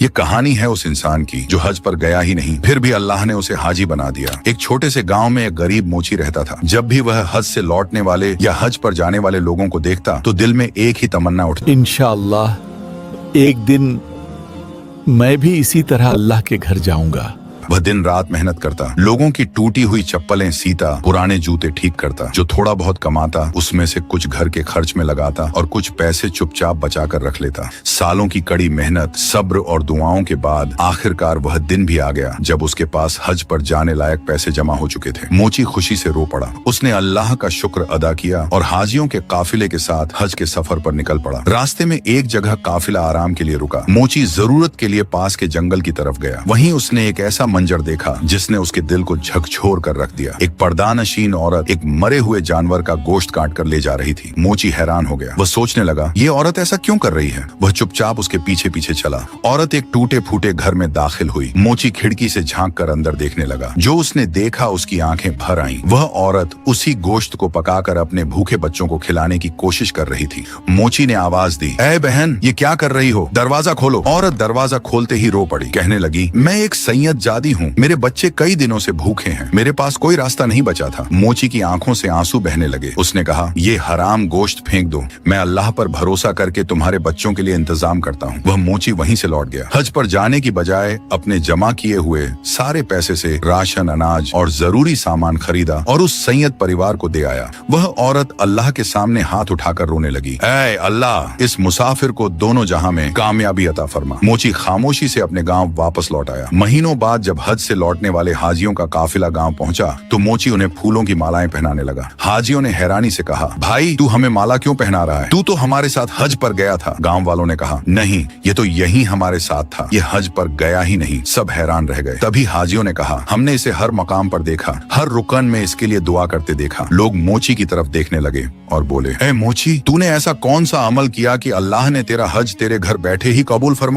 ये कहानी है उस इंसान की जो हज पर गया ही नहीं, फिर भी अल्लाह ने उसे हाजी बना दिया। एक छोटे से गांव में एक गरीब मोची रहता था। जब भी वह हज से लौटने वाले या हज पर जाने वाले लोगों को देखता तो दिल में एक ही तमन्ना उठती, इंशाअल्लाह एक दिन मैं भी इसी तरह अल्लाह के घर जाऊंगा। वह दिन रात मेहनत करता, लोगों की टूटी हुई चप्पलें सीता, पुराने जूते ठीक करता, जो थोड़ा बहुत कमाता उसमें से कुछ घर के खर्च में लगाता और कुछ पैसे चुपचाप बचा कर रख लेता। सालों की कड़ी मेहनत, सब्र और दुआओं के बाद आखिरकार वह दिन भी आ गया जब उसके पास हज पर जाने लायक पैसे जमा हो चुके थे। मोची खुशी से रो पड़ा। उसने अल्लाह का शुक्र अदा किया और हाजियों के काफिले के साथ हज के सफर पर निकल पड़ा। रास्ते में एक जगह काफिला आराम के लिए रुका। मोची जरूरत के लिए पास के जंगल की तरफ गया। वहीं उसने एक ऐसा मंजर देखा जिसने उसके दिल को झकझोर कर रख दिया। एक पर्दानशीन औरत एक मरे हुए जानवर का गोश्त काट कर ले जा रही थी। मोची हैरान हो गया। वह सोचने लगा, ये औरत ऐसा क्यों कर रही है? वह चुपचाप उसके पीछे पीछे चला। औरत एक टूटे फूटे घर में दाखिल हुई। मोची खिड़की से झांक कर अंदर देखने लगा। जो उसने देखा उसकी आंखें भर आईं। वह औरत उसी गोश्त को पकाकर अपने भूखे बच्चों को खिलाने की कोशिश कर रही थी। मोची ने आवाज दी, ऐ बहन, ये क्या कर रही हो? दरवाजा खोलो। औरत दरवाजा खोलते ही रो पड़ी। कहने लगी, मैं एक सैयद जादी हूँ, मेरे बच्चे कई दिनों से भूखे हैं, मेरे पास कोई रास्ता नहीं बचा था। मोची की आंखों से आंसू बहने लगे। उसने कहा, ये हराम गोश्त फेंक दो, मैं अल्लाह पर भरोसा करके तुम्हारे बच्चों के लिए इंतजाम करता हूँ। वह मोची वहीं से लौट गया। हज पर जाने की बजाय अपने जमा किए हुए सारे पैसे से राशन, अनाज और जरूरी सामान खरीदा और उस सैयद परिवार को दे आया। वह औरत अल्लाह के सामने हाथ उठाकर रोने लगी, ऐ अल्लाह, इस मुसाफिर को दोनों जहां में कामयाबी अता फरमा। मोची खामोशी से अपने गांव वापस लौट आया। महीनों बाद जब हज से लौटने वाले हाजियों का काफिला गांव पहुंचा तो मोची उन्हें फूलों की मालाएं पहनाने लगा। हाजियों ने हैरानी से कहा, भाई तू हमें माला क्यों पहना रहा है? तू तो हमारे साथ हज पर गया था। गांव वालों ने कहा, नहीं, ये तो यही हमारे साथ था, ये हज पर गया ही नहीं। सब हैरान रह गए। तभी हाजियों ने कहा, हमने इसे हर मकाम पर देखा, हर रुकन में इसके लिए दुआ करते देखा। लोग मोची की तरफ देखने लगे और बोले, ए मोची, तूने ऐसा कौन सा अमल किया कि अल्लाह ने तेरा हज तेरे घर बैठे ही कबूल फरमा